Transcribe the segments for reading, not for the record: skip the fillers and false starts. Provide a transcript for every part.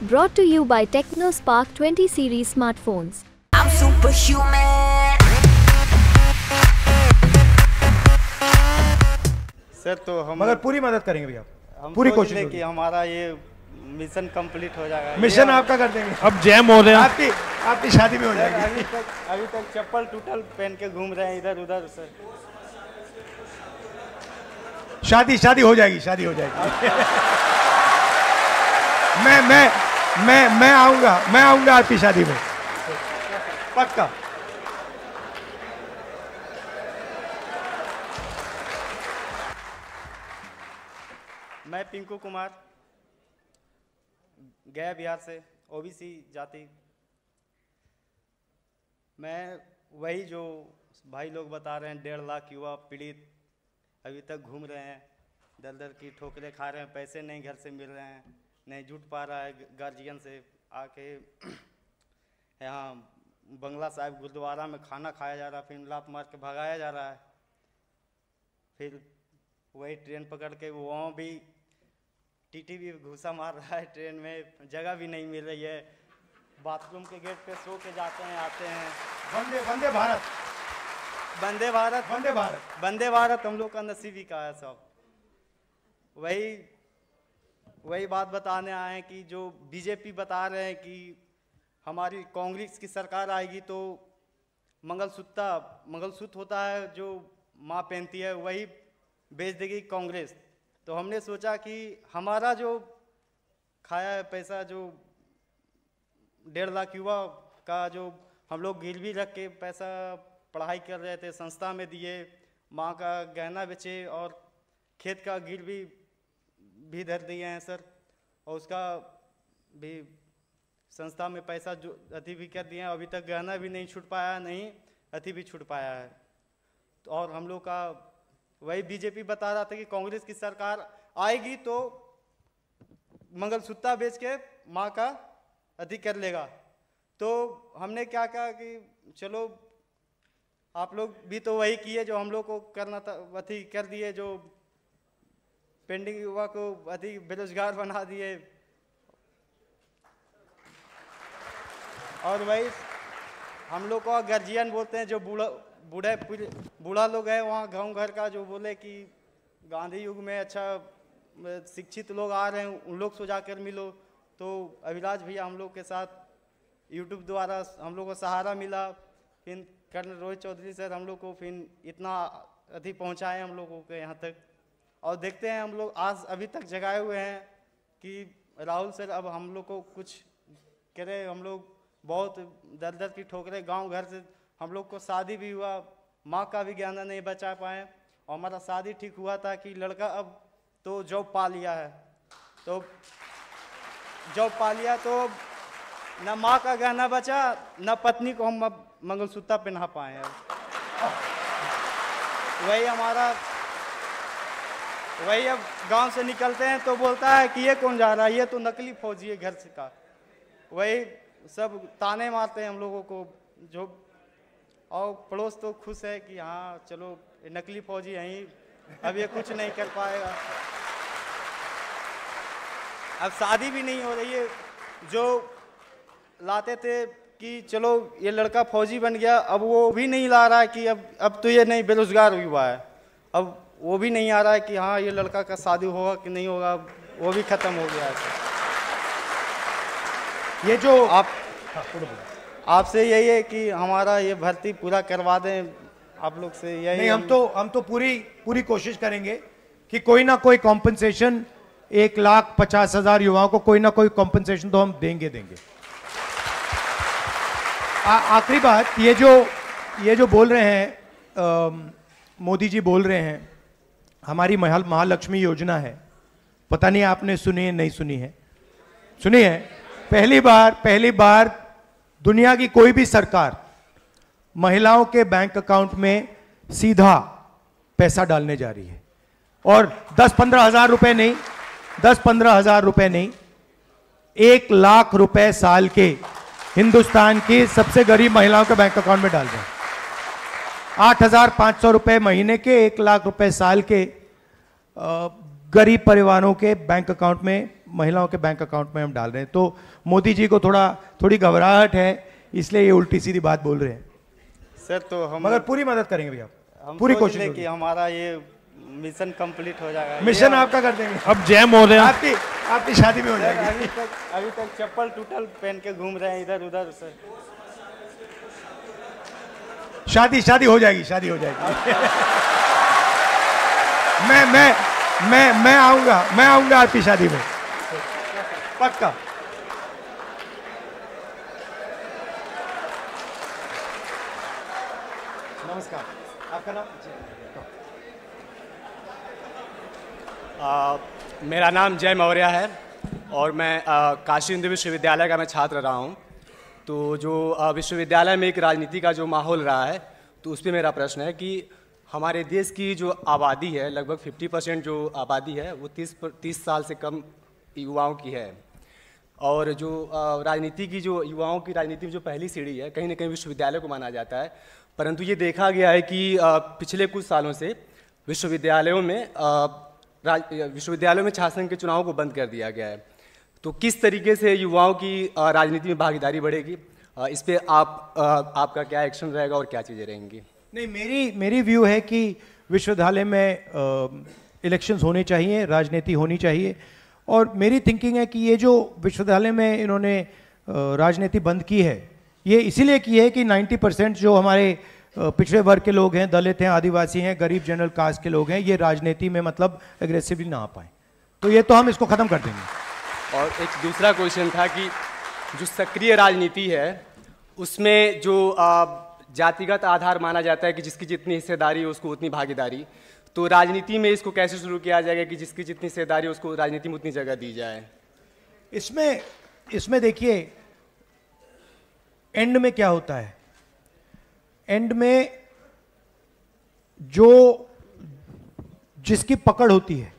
Brought to you by TechnoSpark 20 series smartphones. I'm superhuman. Sir तो हम मगर पूरी मदद करेंगे भैया, हम पूरी सोच कोशिश लें होगी। कि हमारा ये मिशन कंप्लीट हो जाएगा। मिशन ये आपका कर देंगे। अब जैम हो रहे हैं। आपकी शादी में हो सर, जाएगी। अभी तक चप्पल टूटल पहन के घूम रहे हैं इधर उधर सर। शादी हो जाएगी, शादी हो जाएगी। मैं आऊंगा आपकी शादी में, पक्का। मैं पिंकू कुमार, गया बिहार से, ओबीसी जाति। मैं वही जो भाई लोग बता रहे हैं, 1.5 लाख युवा पीड़ित अभी तक घूम रहे हैं, दर दर की ठोकरें खा रहे हैं, पैसे नहीं घर से मिल रहे हैं, नहीं जुट पा रहा है गार्जियन से आके। यहाँ बंगला साहिब गुरुद्वारा में खाना खाया जा रहा है, फिर लात मार के भगाया जा रहा है। फिर वही ट्रेन पकड़ के वहाँ भी टीटी भी घुसा मार रहा है, ट्रेन में जगह भी नहीं मिल रही है, बाथरूम के गेट पे सो के जाते हैं आते हैं। वंदे भारत, वंदे भारत हम लोग का नसीब ही का है सब। वही बात बताने आए हैं कि जो बीजेपी बता रहे हैं कि हमारी कांग्रेस की सरकार आएगी तो मंगलसूत्र होता है जो माँ पहनती है, वही बेच देगी कांग्रेस। तो हमने सोचा कि हमारा जो खाया है पैसा, जो 1.5 लाख युवा का जो हम लोग गिरवी रख के पैसा पढ़ाई कर रहे थे, संस्था में दिए, माँ का गहना बेचे और खेत का गिरवी भी धर दिए हैं सर, और उसका भी संस्था में पैसा जो अति भी कर दिए हैं। अभी तक गहना भी नहीं छूट पाया, नहीं अति भी छूट पाया है। तो और हम लोग का वही बीजेपी बता रहा था कि कांग्रेस की सरकार आएगी तो मंगलसूत्र बेच के माँ का अति कर लेगा। तो हमने क्या कहा कि चलो आप लोग भी तो वही किए जो हम लोग को करना था, अति कर दिए, जो पेंडिंग युवा को अति बेरोजगार बना दिए। और वही हम लोग को गार्जियन बोलते हैं, जो बूढ़ा लोग है वहाँ गांव घर का, जो बोले कि गांधी युग में अच्छा शिक्षित लोग आ रहे हैं, उन लोग से जाकर मिलो। तो अभिलाष भैया हम लोग के साथ यूट्यूब द्वारा हम लोग को सहारा मिला, फिर कर्नल रोहित चौधरी सर हम लोग को फिर इतना अधिक पहुँचाए हम लोगों के यहाँ तक। और देखते हैं हम लोग आज अभी तक जगाए हुए हैं कि राहुल सर अब हम लोग को कुछ करे। हम लोग बहुत दर दर की ठोकरें गांव घर से, हम लोग को शादी भी हुआ, माँ का भी गहना नहीं बचा पाए, और हमारा शादी ठीक हुआ था कि लड़का अब तो जॉब पा लिया है, तो जॉब पा लिया तो न माँ का गहना बचा, न पत्नी को हम अब मंगलसूत्र पहना पाए हैं। वही अब गांव से निकलते हैं तो बोलता है कि ये कौन जा रहा है, ये तो नकली फौजी है घर से का। वही सब ताने मारते हैं हम लोगों को, जो और पड़ोस तो खुश है कि हाँ चलो नकली फौजी यहीं, अब ये कुछ नहीं कर पाएगा। अब शादी भी नहीं हो रही है, जो लाते थे कि चलो ये लड़का फौजी बन गया, अब वो भी नहीं ला रहा है कि अब तो ये नहीं बेरोजगार हुआ है, अब वो भी नहीं आ रहा है कि हाँ ये लड़का का शादी होगा कि नहीं होगा, वो भी खत्म हो गया है। ये जो आपसे यही है कि हमारा ये भर्ती पूरा करवा दें आप लोग से, यही नहीं। हम तो पूरी कोशिश करेंगे कि कोई ना कोई कॉम्पनसेशन, 1,50,000 युवाओं को कोई ना कोई कॉम्पनसेशन तो हम देंगे। आखिरी बात, ये जो बोल रहे हैं मोदी जी बोल रहे हैं, हमारी महालक्ष्मी योजना है, पता नहीं आपने सुनी है नहीं सुनी है? सुनी है। पहली बार दुनिया की कोई भी सरकार महिलाओं के बैंक अकाउंट में सीधा पैसा डालने जा रही है, और 10-15 हज़ार रुपए नहीं, 10-15 हज़ार रुपए नहीं, 1 लाख रुपए साल के हिंदुस्तान की सबसे गरीब महिलाओं के बैंक अकाउंट में डाल रहे हैं। 8,500 रुपए महीने के, 1 लाख रुपए साल के गरीब परिवारों के बैंक अकाउंट में महिलाओं के बैंक अकाउंट में हम डाल रहे हैं। तो मोदी जी को थोड़ी घबराहट है, इसलिए ये उल्टी सीधी बात बोल रहे हैं सर। तो हम मगर पूरी मदद करेंगे भैया, हम पूरी सोच कोशिश रहे होगी। कि हमारा ये मिशन कंप्लीट हो जाएगा। मिशन आपका कर देंगे। अब जैम हो रहे हैं। आपकी शादी में हो सर, जाएगी। अभी तक चप्पल टूटल पहन के घूम रहे हैं इधर उधर सर। शादी हो जाएगी, शादी हो जाएगी। मैं आऊंगा आपकी शादी में, पक्का। नमस्कार, आपका नाम? मेरा नाम जय मौर्य है और मैं काशी हिंदू विश्वविद्यालय का मैं छात्र रहा हूँ। तो जो विश्वविद्यालय में एक राजनीति का जो माहौल रहा है, तो उस पर मेरा प्रश्न है कि हमारे देश की जो आबादी है, लगभग 50% जो आबादी है वो 30 साल से कम युवाओं की है। और जो राजनीति की जो युवाओं की राजनीति में जो पहली सीढ़ी है, कहीं ना कहीं विश्वविद्यालय को माना जाता है। परंतु ये देखा गया है कि पिछले कुछ सालों से विश्वविद्यालयों में छात्र संघ के चुनावों को बंद कर दिया गया है। तो किस तरीके से युवाओं की राजनीति में भागीदारी बढ़ेगी, इस पे आपका क्या एक्शन रहेगा और क्या चीज़ें रहेंगी? नहीं, मेरी व्यू है कि विश्वविद्यालय में इलेक्शंस होने चाहिए, राजनीति होनी चाहिए। और मेरी थिंकिंग है कि ये जो विश्वविद्यालय में इन्होंने राजनीति बंद की है, ये इसीलिए की है कि 90% जो हमारे पिछड़े वर्ग के लोग हैं, दलित हैं, आदिवासी हैं, गरीब जनरल कास्ट के लोग हैं, ये राजनीति में मतलब एग्रेसिवली ना आ पाए। तो ये तो हम इसको ख़त्म कर देंगे। और एक दूसरा क्वेश्चन था कि जो सक्रिय राजनीति है उसमें जो जातिगत आधार माना जाता है कि जिसकी जितनी हिस्सेदारी है उसको उतनी भागीदारी, तो राजनीति में इसको कैसे शुरू किया जाएगा कि जिसकी जितनी हिस्सेदारी है उसको राजनीति में उतनी जगह दी जाए? इसमें देखिए एंड में क्या होता है। एंड में जिसकी पकड़ होती है,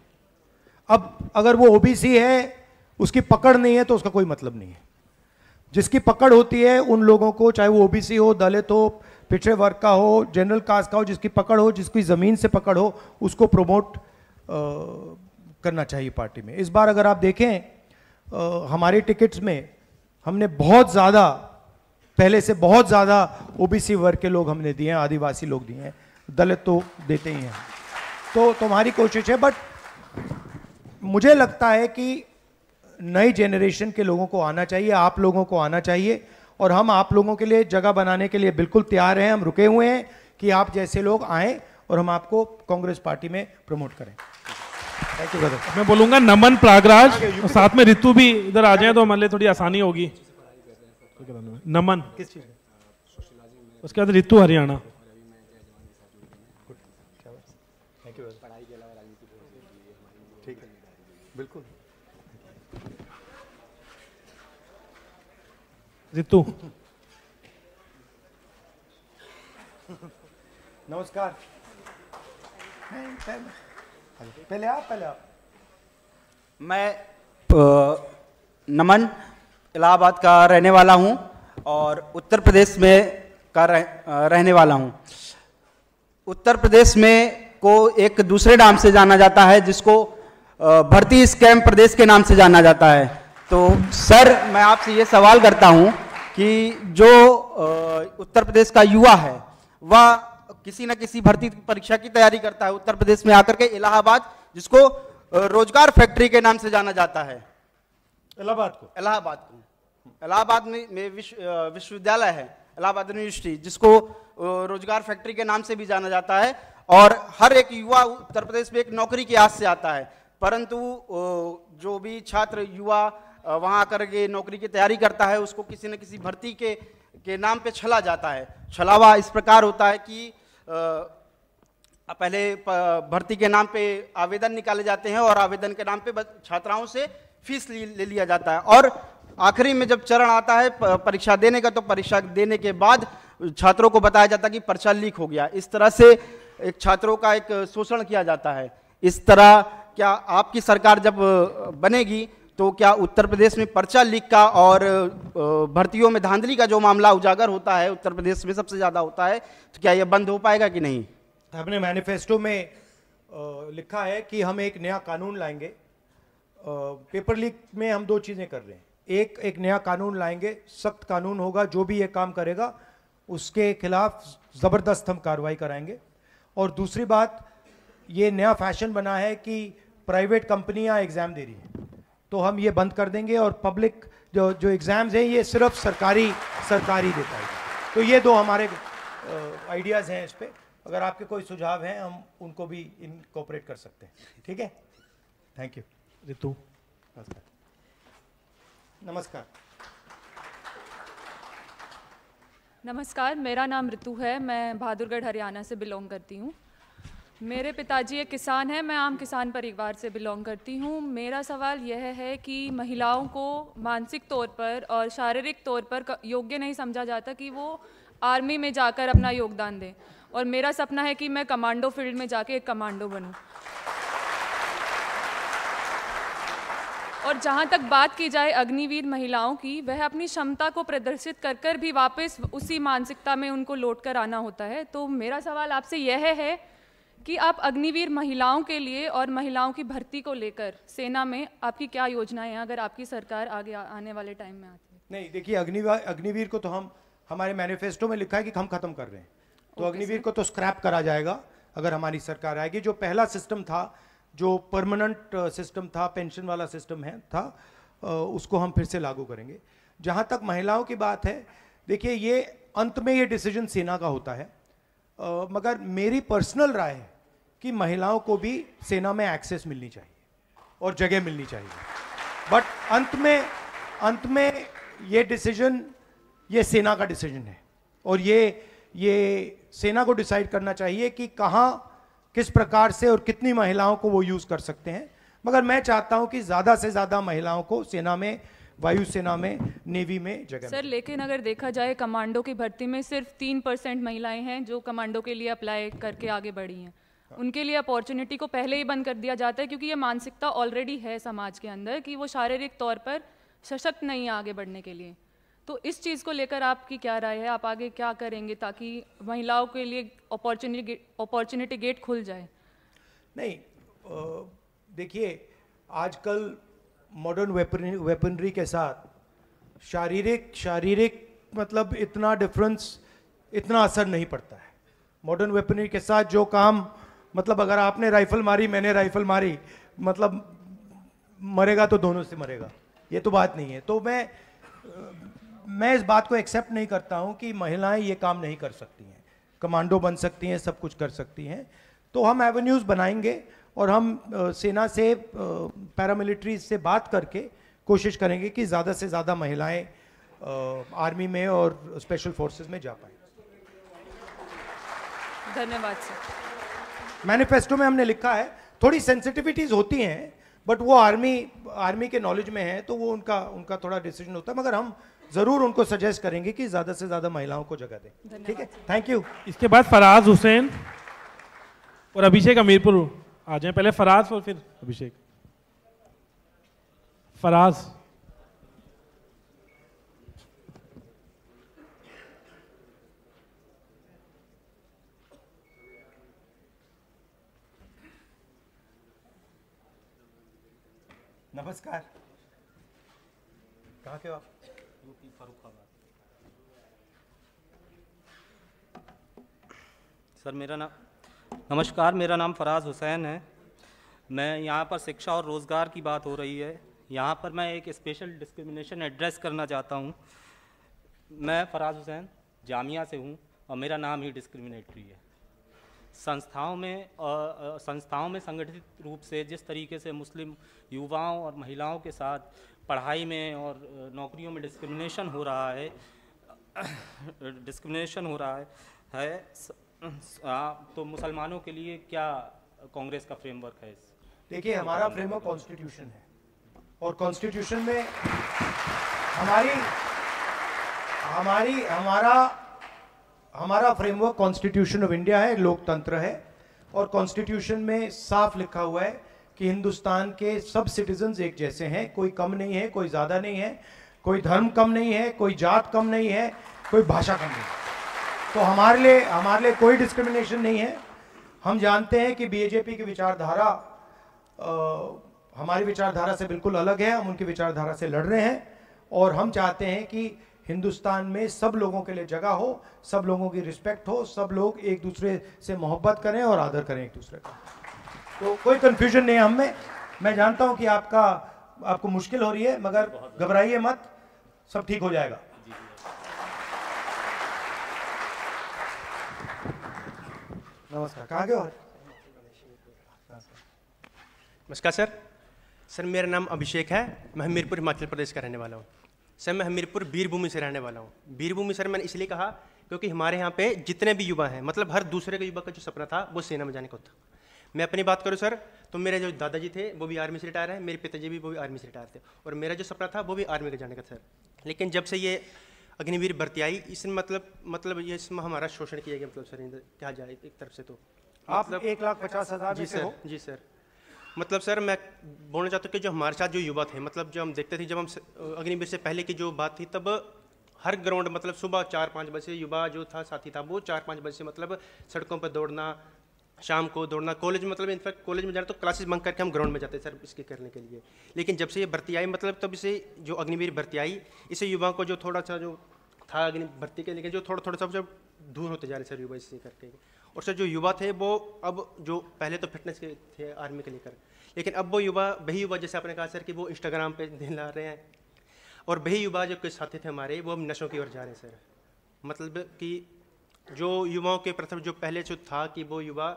अब अगर वो ओबीसी है, उसकी पकड़ नहीं है तो उसका कोई मतलब नहीं है। जिसकी पकड़ होती है उन लोगों को, चाहे वो ओबीसी हो, दलित हो, पिछड़े वर्ग का हो, जनरल कास्ट का हो, जिसकी पकड़ हो, जिसकी ज़मीन से पकड़ हो, उसको प्रमोट करना चाहिए पार्टी में। इस बार अगर आप देखें हमारे टिकट्स में हमने बहुत ज़्यादा, पहले से बहुत ज़्यादा ओबीसी वर्ग के लोग हमने दिए हैं, आदिवासी लोग दिए हैं, दलित तो देते ही हैं। तो तुम्हारी कोशिश है, बट मुझे लगता है कि नई जेनरेशन के लोगों को आना चाहिए, आप लोगों को आना चाहिए, और हम आप लोगों के लिए जगह बनाने के लिए बिल्कुल तैयार हैं। हम रुके हुए हैं कि आप जैसे लोग आएं और हम आपको कांग्रेस पार्टी में प्रमोट करें। Thank you brother. मैं बोलूंगा नमन प्रयागराज, और साथ में ऋतु भी इधर आ जाए तो हमारे लिए थोड़ी आसानी होगी। नमन किस चीज? उसके बाद ऋतु हरियाणा। Thank you. ठीक है, बिल्कुल। ऋतु नमस्कार। पहले आप। मैं नमन इलाहाबाद का रहने वाला हूं और उत्तर प्रदेश में रहने वाला हूं। उत्तर प्रदेश में को एक दूसरे नाम से जाना जाता है, जिसको भर्ती स्कैम प्रदेश के नाम से जाना जाता है। तो सर, मैं आपसे ये सवाल करता हूं कि जो उत्तर प्रदेश का युवा है वह किसी न किसी भर्ती परीक्षा की तैयारी करता है उत्तर प्रदेश में आकर के इलाहाबाद, जिसको रोजगार फैक्ट्री के नाम से जाना जाता है। इलाहाबाद में विश्वविद्यालय है, इलाहाबाद यूनिवर्सिटी, जिसको रोजगार फैक्ट्री के नाम से भी जाना जाता है। और हर एक युवा उत्तर प्रदेश में एक नौकरी की आस से आता है, परंतु जो भी छात्र युवा वहां आकर के नौकरी की तैयारी करता है, उसको किसी न किसी भर्ती के नाम पे छला जाता है। छलावा इस प्रकार होता है कि पहले भर्ती के नाम पे आवेदन निकाले जाते हैं और आवेदन के नाम पे छात्राओं से फीस ले लिया जाता है, और आखिरी में जब चरण आता है परीक्षा देने का, तो परीक्षा देने के बाद छात्रों को बताया जाता है कि पर्चा लीक हो गया। इस तरह से एक छात्रों का एक शोषण किया जाता है। इस तरह क्या आपकी सरकार जब बनेगी तो क्या उत्तर प्रदेश में पर्चा लीक का और भर्तियों में धांधली का जो मामला उजागर होता है उत्तर प्रदेश में सबसे ज्यादा होता है, तो क्या यह बंद हो पाएगा कि नहीं? हमने मैनिफेस्टो में लिखा है कि हम एक नया कानून लाएंगे पेपर लीक में हम दो चीज़ें कर रहे हैं। एक नया कानून लाएंगे, सख्त कानून होगा, जो भी ये काम करेगा उसके खिलाफ ज़बरदस्त हम कार्रवाई कराएंगे। और दूसरी बात, ये नया फैशन बना है कि प्राइवेट कंपनियां एग्ज़ाम दे रही हैं, तो हम ये बंद कर देंगे और पब्लिक जो एग्ज़ाम्स हैं ये सिर्फ सरकारी देता है। तो ये दो हमारे आइडियाज़ हैं इस पर। अगर आपके कोई सुझाव हैं हम उनको भी इनकॉर्पोरेट कर सकते हैं। ठीक है, थैंक यू। रितु, नमस्कार। नमस्कार, मेरा नाम ऋतु है। मैं बहादुरगढ़ हरियाणा से बिलोंग करती हूँ। मेरे पिताजी एक किसान हैं, मैं आम किसान परिवार से बिलोंग करती हूँ। मेरा सवाल यह है कि महिलाओं को मानसिक तौर पर और शारीरिक तौर पर योग्य नहीं समझा जाता कि वो आर्मी में जाकर अपना योगदान दें, और मेरा सपना है कि मैं कमांडो फील्ड में जाके एक कमांडो बनूं। और जहाँ तक बात की जाए अग्निवीर महिलाओं की, वह अपनी क्षमता को प्रदर्शित कर कर भी वापस उसी मानसिकता में उनको लौट कर आना होता है। तो मेरा सवाल आपसे यह है कि आप अग्निवीर महिलाओं के लिए और महिलाओं की भर्ती को लेकर सेना में आपकी क्या योजनाएं हैं, अगर आपकी सरकार आगे आने वाले टाइम में आती है? नहीं, देखिए, अग्निवीर को तो हम हमारे मैनिफेस्टो में लिखा है कि हम खत्म कर रहे हैं। तो अग्निवीर को तो स्क्रैप करा जाएगा अगर हमारी सरकार आएगी। जो पहला सिस्टम था, जो परमानेंट सिस्टम था, पेंशन वाला सिस्टम उसको हम फिर से लागू करेंगे। जहाँ तक महिलाओं की बात है, देखिए, ये अंत में ये डिसीजन सेना का होता है, मगर मेरी पर्सनल राय है कि महिलाओं को भी सेना में एक्सेस मिलनी चाहिए और जगह मिलनी चाहिए। बट अंत में ये डिसीजन ये सेना का डिसीजन है, और ये सेना को डिसाइड करना चाहिए कि कहाँ, किस प्रकार से और कितनी महिलाओं को वो यूज कर सकते हैं। मगर मैं चाहता हूं कि ज्यादा से ज्यादा महिलाओं को सेना में, वायुसेना में, नेवी में जगह सर, लेकिन अगर देखा जाए कमांडो की भर्ती में सिर्फ 3% महिलाएं हैं जो कमांडो के लिए अप्लाई करके आगे बढ़ी हैं। उनके लिए अपॉर्चुनिटी को पहले ही बंद कर दिया जाता है, क्योंकि ये मानसिकता ऑलरेडी है समाज के अंदर कि वो शारीरिक तौर पर सशक्त नहीं है आगे बढ़ने के लिए। तो इस चीज़ को लेकर आपकी क्या राय है? आप आगे क्या करेंगे ताकि महिलाओं के लिए अपॉर्चुनिटी गेट खुल जाए? नहीं, देखिए, आजकल मॉडर्न वेपनरी के साथ शारीरिक मतलब इतना डिफरेंस, इतना असर नहीं पड़ता है। मॉडर्न वेपनरी के साथ जो काम, मतलब अगर आपने राइफल मारी, मैंने राइफल मारी, मतलब मरेगा तो दोनों से मरेगा, ये तो बात नहीं है। तो मैं इस बात को एक्सेप्ट नहीं करता हूं कि महिलाएं ये काम नहीं कर सकती हैं, कमांडो बन सकती हैं, सब कुछ कर सकती हैं। तो हम एवेन्यूज़ बनाएंगे और हम सेना से, पैरामिलिट्री से बात करके कोशिश करेंगे कि ज़्यादा से ज़्यादा महिलाएं आर्मी में और स्पेशल फोर्सेस में जा पाएं। धन्यवाद सर। मैनिफेस्टो में हमने लिखा है, थोड़ी सेंसिटिविटीज़ होती हैं, बट वो आर्मी के नॉलेज में है, तो वो उनका थोड़ा डिसीजन होता है, मगर हम जरूर उनको सजेस्ट करेंगे कि ज्यादा से ज्यादा महिलाओं को जगह दें। ठीक है, थैंक यू। इसके बाद फराज हुसैन और अभिषेक अमीरपुर आ जाएं। पहले फराज और फिर अभिषेक। फराज। नमस्कार, कहाँ के हो आप? यूपी, फर्रुखाबाद। सर, नमस्कार, मेरा नाम फराज हुसैन है। मैं यहाँ पर शिक्षा और रोज़गार की बात हो रही है, यहाँ पर मैं एक स्पेशल डिस्क्रिमिनेशन एड्रेस करना चाहता हूँ। मैं फराज हुसैन जामिया से हूँ और मेरा नाम ही डिस्क्रिमिनेटरी है। संस्थाओं में संगठित रूप से जिस तरीके से मुस्लिम युवाओं और महिलाओं के साथ पढ़ाई में और नौकरियों में डिस्क्रिमिनेशन हो रहा है, तो मुसलमानों के लिए क्या कांग्रेस का फ्रेमवर्क है? देखिए, हमारा फ्रेमवर्क कॉन्स्टिट्यूशन है, और कॉन्स्टिट्यूशन में हमारा फ्रेमवर्क कॉन्स्टिट्यूशन ऑफ इंडिया है, लोकतंत्र है, और कॉन्स्टिट्यूशन में साफ लिखा हुआ है कि हिंदुस्तान के सब सिटीजन्स एक जैसे हैं, कोई कम नहीं है, कोई ज़्यादा नहीं है, कोई धर्म कम नहीं है, कोई जात कम नहीं है, कोई भाषा कम नहीं है। तो हमारे लिए कोई डिस्क्रिमिनेशन नहीं है। हम जानते हैं कि बीजेपी की विचारधारा हमारी विचारधारा से बिल्कुल अलग है, हम उनकी विचारधारा से लड़ रहे हैं और हम चाहते हैं कि हिंदुस्तान में सब लोगों के लिए जगह हो, सब लोगों की रिस्पेक्ट हो, सब लोग एक दूसरे से मोहब्बत करें और आदर करें एक दूसरे का। तो कोई कंफ्यूजन नहीं है हम में। मैं जानता हूं कि आपको मुश्किल हो रही है, मगर घबराइए मत, सब ठीक हो जाएगा। नमस्कार, कहाँ गए हो? नमस्कार सर, मेरा नाम अभिषेक है। मैं हमीरपुर हिमाचल प्रदेश का रहने वाला हूँ। सर मैं हमीरपुर वीरभूमि से रहने वाला हूँ। वीरभूमि सर मैंने इसलिए कहा क्योंकि हमारे यहाँ पे जितने भी युवा हैं, मतलब हर दूसरे के युवा का जो सपना था वो सेना में जाने का था। मैं अपनी बात करूँ सर, तो मेरे जो दादाजी थे वो भी आर्मी से रिटायर है, मेरे पिताजी भी वो भी आर्मी से रिटायर थे, और मेरा जो सपना था वो भी आर्मी का जाने का सर। लेकिन जब से ये अग्निवीर भर्ती आई, इसमें मतलब ये इसमें हमारा शोषण किया गया, मतलब सर कहा जाए एक तरफ से तो आप 1,50,000 जी सर, जी सर। मतलब सर मैं बोलना चाहता हूँ कि जो हमारे साथ जो युवा थे, मतलब जो हम देखते थे, जब हम अग्निवीर से पहले की जो बात थी, तब हर ग्राउंड मतलब सुबह 4-5 बजे युवा जो था साथी था वो 4-5 बजे से मतलब सड़कों पर दौड़ना, शाम को दौड़ना, कॉलेज मतलब इनफैक्ट कॉलेज में जाना तो क्लासेस बंक करके हम ग्राउंड में जाते सर इसके करने के लिए। लेकिन जब से ये भर्ती आई, मतलब तब से जो अग्निवीर भर्ती आई, इससे युवाओं को जो थोड़ा सा जो था अग्नि भर्ती के, लेकिन जो थोड़ा सा जब दूर होते जा रहे सर युवा इससे करके। और सर जो युवा थे वो अब जो पहले तो फिटनेस के थे आर्मी के लेकर, लेकिन अब वो वही युवा जैसे आपने कहा सर कि वो इंस्टाग्राम पे दिन ला रहे हैं, और वही युवा जो कुछ साथी थे हमारे वो नशों की ओर जा रहे हैं सर। मतलब कि जो युवाओं के प्रथम जो पहले जो था कि वो युवा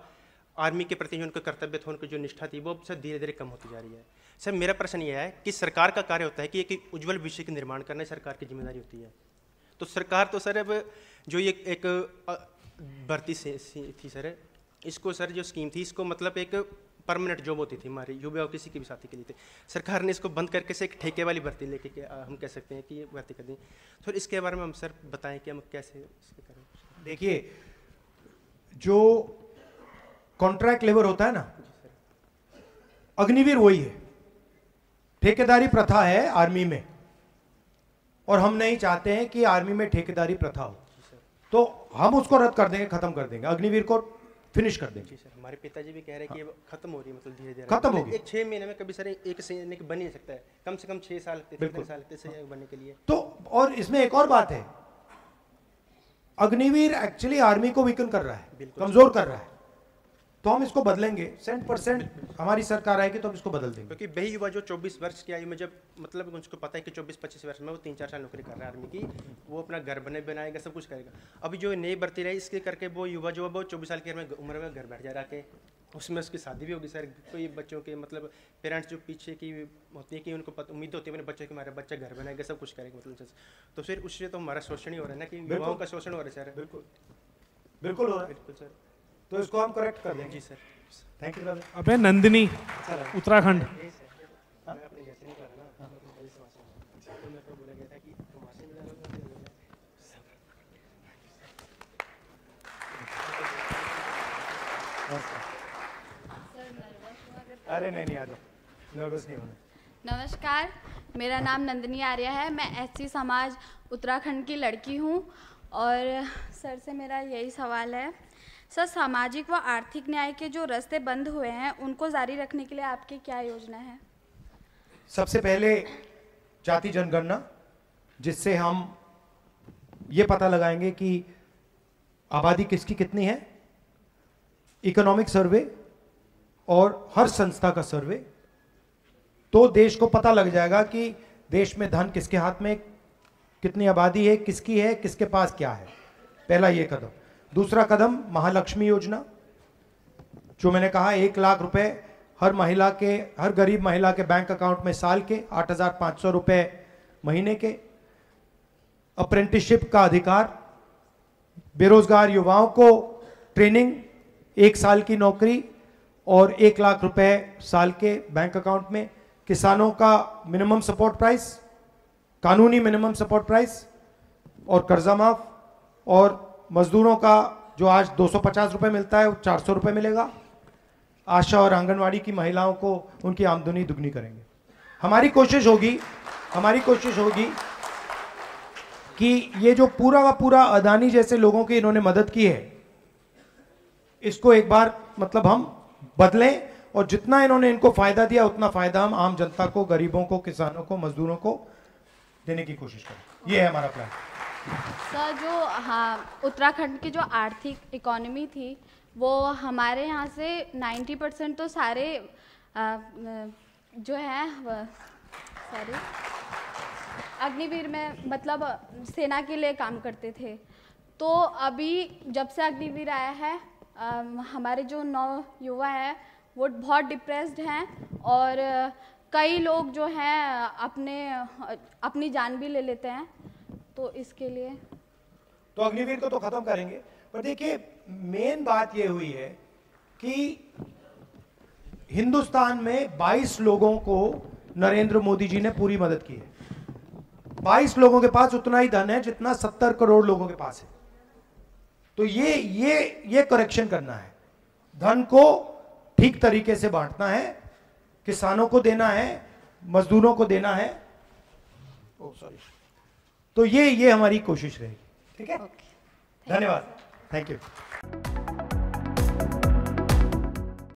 आर्मी के प्रति जो उनका कर्तव्य था, उनकी जो निष्ठा थी, वो सर धीरे धीरे कम होती जा रही है। सर मेरा प्रश्न ये है कि सरकार का कार्य होता है कि एक उज्ज्वल भविष्य का निर्माण करना सरकार की जिम्मेदारी होती है। तो सरकार तो सर अब जो ये एक भर्ती से थी सर, इसको सर जो स्कीम थी, इसको मतलब एक परमानेंट जॉब होती थी हमारी युवा किसी की भी साथी के लिए थे, सरकार ने इसको बंद करके से एक ठेके वाली भर्ती लेके के हम कह सकते हैं कि ये भर्ती कर दी। तो इसके बारे में हम सर बताएं कि हम कैसे इसके करें। देखिए, जो कॉन्ट्रैक्ट लेबर होता है ना, अग्निवीर वही है। ठेकेदारी प्रथा है आर्मी में, और हम नहीं चाहते हैं कि आर्मी में ठेकेदारी प्रथा हो, तो हम उसको रद्द कर देंगे, खत्म कर देंगे, अग्निवीर को फिनिश कर देंगे। सर हमारे पिताजी भी कह रहे हैं कि ये खत्म हो रही है, मतलब धीरे धीरे खत्म होगी। एक 6 महीने में कभी सर एक सैनिक बन नहीं सकता है, कम से कम 6 साल 3 साल सैनिक बनने के लिए। तो और इसमें एक और बात है, अग्निवीर एक्चुअली आर्मी को वीकन कर रहा है, कमजोर कर रहा है, तो हम इसको बदलेंगे। 100% हमारी सरकार आएगी तो हम इसको बदल देंगे। क्योंकि वही युवा जो 24 वर्ष की आयु में, जब मतलब उनको पता है कि 24-25 वर्ष में वो 3-4 साल नौकरी कर रहा है आर्मी की, वो अपना घर बनाएगा, सब कुछ करेगा। अभी जो नई भर्ती रही, इसके करके वो युवा जो वो 24 साल की उम्र में घर बैठ जा रहा है, उसमें उसकी शादी भी होगी सर। कोई बच्चों के मतलब पेरेंट्स जो पीछे की होती है कि उनको उम्मीद होती है मेरे बच्चे के, हमारे बच्चा घर बनाएगा, सब कुछ करेगा, मतलब तो फिर उससे तो हमारा शोषण ही हो रहा है ना, कि युवाओं का शोषण हो रहा है सर। बिल्कुल बिल्कुल हो रहा है। बिल्कुल सर, तो इसको हम करेक्ट कर देंगे। जी सर, थैंक यू। अबे नंदिनी, उत्तराखंड। अरे नहीं आ जाओ, नर्वस नहीं होना। नमस्कार, मेरा नाम नंदिनी आर्या है। मैं एससी समाज उत्तराखंड की लड़की हूँ, और सर से मेरा यही सवाल है, सर सामाजिक व आर्थिक न्याय के जो रास्ते बंद हुए हैं उनको जारी रखने के लिए आपकी क्या योजना है? सबसे पहले जाति जनगणना, जिससे हम ये पता लगाएंगे कि आबादी किसकी कितनी है, इकोनॉमिक सर्वे और हर संस्था का सर्वे, तो देश को पता लग जाएगा कि देश में धन किसके हाथ में, कितनी आबादी है, किसके पास क्या है। पहला ये कदम। दूसरा कदम महालक्ष्मी योजना, जो मैंने कहा 1 लाख रुपए हर गरीब महिला के बैंक अकाउंट में साल के, 8,500 रुपए महीने के। अप्रेंटिसशिप का अधिकार, बेरोजगार युवाओं को ट्रेनिंग, 1 साल की नौकरी और 1 लाख रुपए साल के बैंक अकाउंट में। किसानों का मिनिमम सपोर्ट प्राइस, कानूनी मिनिमम सपोर्ट प्राइस और कर्जा माफ, और मजदूरों का जो आज 250 रुपए मिलता है वो 400 रुपए मिलेगा। आशा और आंगनवाड़ी की महिलाओं को उनकी आमदनी दुगनी करेंगे। हमारी कोशिश होगी कि ये जो पूरा का पूरा अदानी जैसे लोगों की इन्होंने मदद की है, इसको एक बार मतलब हम बदलें और जितना इन्होंने इनको फायदा दिया उतना फायदा हम आम जनता को, गरीबों को, किसानों को, मजदूरों को देने की कोशिश करें। ये है हमारा प्लान। सर, जो हाँ उत्तराखंड की जो आर्थिक इकोनॉमी थी वो हमारे यहाँ से 90% तो सारे जो है सॉरी अग्निवीर में मतलब सेना के लिए काम करते थे। तो अभी जब से अग्निवीर आया है हमारे जो नौ युवा हैं वो बहुत डिप्रेस्ड हैं और कई लोग जो हैं अपनी जान भी ले लेते हैं। तो इसके लिए तो अग्निवीर को तो खत्म करेंगे, पर देखिए मेन बात ये हुई है कि हिंदुस्तान में 22 लोगों को नरेंद्र मोदी जी ने पूरी मदद की है। 22 लोगों के पास उतना ही धन है जितना 70 करोड़ लोगों के पास है। तो ये करेक्शन करना है, धन को ठीक तरीके से बांटना है, किसानों को देना है, मजदूरों को देना है। तो ये हमारी कोशिश रहेगी। ठीक है, धन्यवाद, थैंक यू।